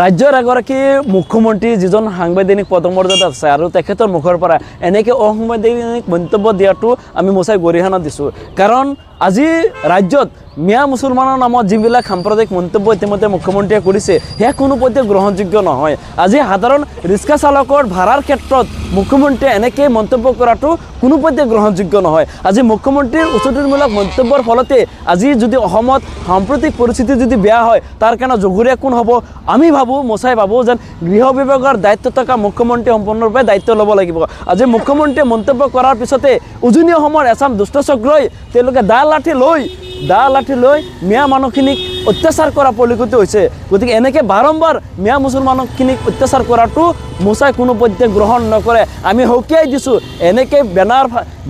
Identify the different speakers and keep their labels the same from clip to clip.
Speaker 1: ৰাজ্যৰ এগৰাকী মুখ্যমন্ত্ৰী যিজন সাংবিধানিক পদমৰ্যাদা আছে আৰু তেখেতৰ মুখৰ পৰা এনেকৈ অসাংবিধানিক মন্তব্য দিয়াটো আমি মোচাই গৰিহণা দিছোঁ। কাৰণ আজি ৰাজ্যত মিয়া মুছলমানৰ নামত যিবিলাক সাম্প্ৰদায়িক মন্তব্য ইতিমধ্যে মুখ্যমন্ত্ৰীয়ে কৰিছে সেয়া কোনোপধ্যে গ্ৰহণযোগ্য নহয়। আজি সাধাৰণ ৰিক্সা চালকৰ ভাড়াৰ ক্ষেত্ৰত মুখ্যমন্ত্ৰীয়ে এনেকৈ মন্তব্য কৰাটো কোনোপধ্যে গ্ৰহণযোগ্য নহয়। আজি মুখ্যমন্ত্ৰীৰ উচতনিমূলক মন্তব্যৰ ফলতে আজি যদি অসমত সাম্প্ৰতিক পৰিস্থিতি যদি বেয়া হয় তাৰ কাৰণে জগৰীয়া কোন হ'ব? আমি ভাবোঁ, মোচাই ভাবোঁ যেন গৃহ বিভাগৰ দায়িত্ব থকা মুখ্যমন্ত্ৰী সম্পূৰ্ণৰূপে দায়িত্ব ল'ব লাগিব। আজি মুখ্যমন্ত্ৰীয়ে মন্তব্য কৰাৰ পিছতে উজনি অসমৰ এচাম দুষ্টচক্ৰই তেওঁলোকে দা লাঠি লৈ মিয়া মানুহখিনিক অত্যাচাৰ কৰা পৰিলক্ষিত হৈছে। গতিকে এনেকৈ বাৰম্বাৰ মিয়া মুছলমানখিনিক অত্যাচাৰ কৰাটো মোচাই কোনোপধ্যে গ্ৰহণ নকৰে। আমি সকীয়াই দিছোঁ, এনেকৈ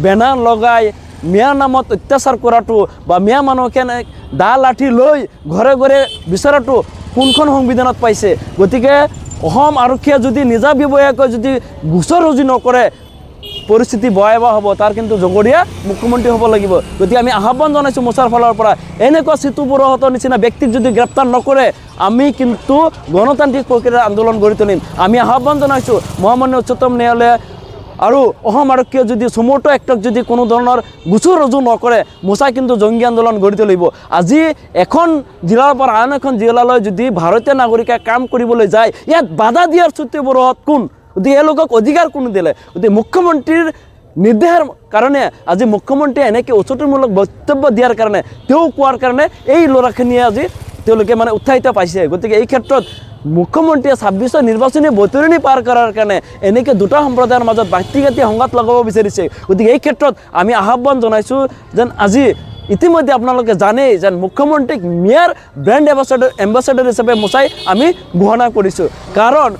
Speaker 1: বেনাৰ লগাই মিয়াৰ নামত অত্যাচাৰ কৰাটো বা মিয়া মানুহখিনিক দা লাঠি লৈ ঘৰে ঘৰে বিচৰাটো কোনখন সংবিধানত পাইছে? গতিকে অসম আৰক্ষীয়ে যদি নিজাববীয়াকৈ যদি গোচৰ ৰুজু নকৰে পৰিস্থিতি ভয়াৱহ হ'ব। তাৰ কিন্তু জগৰীয়া মুখ্যমন্ত্ৰী হ'ব লাগিব। গতিকে আমি আহ্বান জনাইছোঁ মোচাৰ ফালৰ পৰা, এনেকুৱা চিতু বৰুৱাহঁতৰ নিচিনা ব্যক্তিক যদি গ্ৰেপ্তাৰ নকৰে আমি কিন্তু গণতান্ত্ৰিক প্ৰক্ৰিয়াৰ আন্দোলন গঢ়ি তুলিম। আমি আহ্বান জনাইছোঁ মহামান্য উচ্চতম ন্যায়ালয়ে আৰু অসম আৰক্ষীয়ে যদি চমুটো এক্টক যদি কোনো ধৰণৰ গোচৰ ৰুজু নকৰে মোচাই কিন্তু জংগী আন্দোলন গঢ়ি তুলিব। আজি এখন জিলাৰ পৰা আন এখন জিলালৈ যদি ভাৰতীয় নাগৰিকে কাম কৰিবলৈ যায় ইয়াত বাধা দিয়াৰ চিতু বৰুৱাহঁত কোন? গতিকে এওঁলোকক অধিকাৰ কোনো দিলে? গতিকে মুখ্যমন্ত্ৰীৰ নিৰ্দেশৰ কাৰণে আজি মুখ্যমন্ত্ৰীয়ে এনেকৈ উচতনিমূলক বক্তব্য দিয়াৰ কাৰণে তেওঁ কোৱাৰ কাৰণে এই ল'ৰাখিনিয়ে আজি তেওঁলোকে উৎসাহিত পাইছে। গতিকে এই ক্ষেত্ৰত মুখ্যমন্ত্ৰীয়ে 26ৰ নিৰ্বাচনী বতৰণি পাৰ কৰাৰ কাৰণে এনেকৈ দুটা সম্প্ৰদায়ৰ মাজত ব্যক্তিগত সংঘাত লগাব বিচাৰিছে। গতিকে এই ক্ষেত্ৰত আমি আহ্বান জনাইছোঁ যেন আজি ইতিমধ্যে আপোনালোকে জানেই যেন মুখ্যমন্ত্ৰীক মিয়াৰ ব্ৰেণ্ড এম্বাচাডৰ হিচাপে মোচাই আমি ঘোষণা কৰিছোঁ। কাৰণ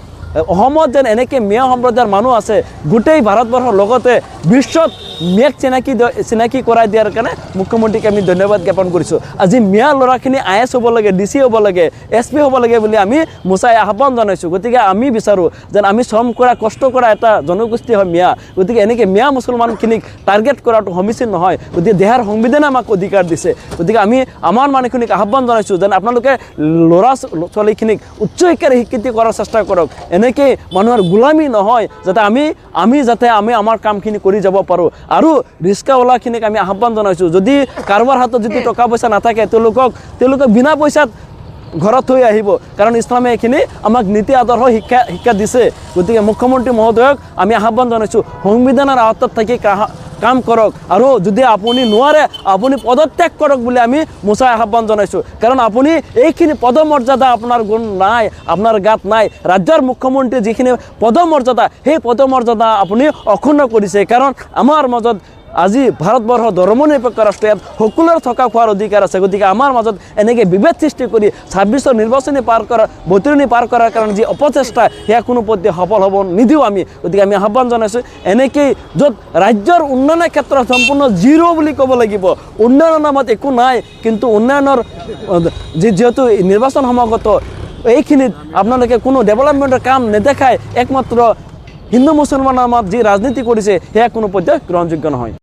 Speaker 1: অসমত যেন এনেকৈ মিয়া সম্প্ৰদায়ৰ মানুহ আছে গোটেই ভাৰতবৰ্ষৰ লগতে বিশ্বত মিয়াক চিনাকি কৰাই দিয়াৰ কাৰণে মুখ্যমন্ত্ৰীক আমি ধন্যবাদ জ্ঞাপন কৰিছোঁ। আজি মিয়া ল'ৰাখিনি IAS হ'ব লাগে, DC হ'ব লাগে, SP হ'ব লাগে বুলি আমি মোচাই আহ্বান জনাইছোঁ। গতিকে আমি বিচাৰোঁ যেন আমি শ্ৰম কৰা কষ্ট কৰা এটা জনগোষ্ঠী হয় মিয়া। গতিকে এনেকৈ মিয়া মুছলমানখিনিক টাৰ্গেট কৰাটো সমীচীন নহয়। গতিকে দেশৰ সংবিধানে আমাক অধিকাৰ দিছে। গতিকে আমি আমাৰ মানুহখিনিক আহ্বান জনাইছোঁ যেন আপোনালোকে ল'ৰা ছোৱালীখিনিক উচ্চ শিক্ষাৰে শিক্ষিত কৰাৰ চেষ্টা কৰক। এনেকৈ মানুহৰ গোলামী নহয়, যাতে আমি আমাৰ কামখিনি কৰি যাব পাৰোঁ। আৰু ৰিক্সাৱালাখিনিক আমি আহ্বান জনাইছোঁ যদি কাৰোবাৰ হাতত যদি টকা পইচা নাথাকে তেওঁলোকে বিনা পইচাত ঘৰত থৈ আহিব। কাৰণ ইছলামে এইখিনি আমাক নীতি আদৰ্শ শিক্ষা দিছে। গতিকে মুখ্যমন্ত্ৰী মহোদয়ক আমি আহ্বান জনাইছোঁ সংবিধানৰ আওতাত থাকি কাম কৰক আৰু যদি আপুনি নোৱাৰে আপুনি পদত্যাগ কৰক বুলি আমি মোচাই আহ্বান জনাইছোঁ। কাৰণ আপুনি এইখিনি পদমৰ্যাদা আপোনাৰ গুণ নাই, আপোনাৰ গাত নাই। ৰাজ্যৰ মুখ্যমন্ত্ৰী যিখিনি পদমৰ্যাদা সেই পদমৰ্যাদা আপুনি অক্ষুণ্ণ কৰিছে। কাৰণ আমাৰ মাজত আজি ভাৰতবৰ্ষ ধৰ্মনিৰপেক্ষ ৰাষ্ট্ৰ, ইয়াত সকলোৰে থকা খোৱাৰ অধিকাৰ আছে। গতিকে আমাৰ মাজত এনেকৈ বিভেদ সৃষ্টি কৰি 26ৰ নিৰ্বাচনী বতৰণি পাৰ কৰাৰ কাৰণে যি অপচেষ্টা সেয়া কোনোপধ্যে সফল হ'ব নিদিওঁ আমি। গতিকে আমি আহ্বান জনাইছোঁ এনেকৈ য'ত ৰাজ্যৰ উন্নয়নৰ ক্ষেত্ৰত সম্পূৰ্ণ জিৰ' বুলি ক'ব লাগিব, উন্নয়নৰ নামত একো নাই, কিন্তু উন্নয়নৰ যিহেতু নিৰ্বাচন সমাগত এইখিনিত আপোনালোকে কোনো ডেভেলপমেণ্টৰ কাম নেদেখায় একমাত্ৰ হিন্দু মুছলমানৰ নামত যি ৰাজনীতি কৰিছে সেয়া কোনোপধ্যে গ্ৰহণযোগ্য নহয়।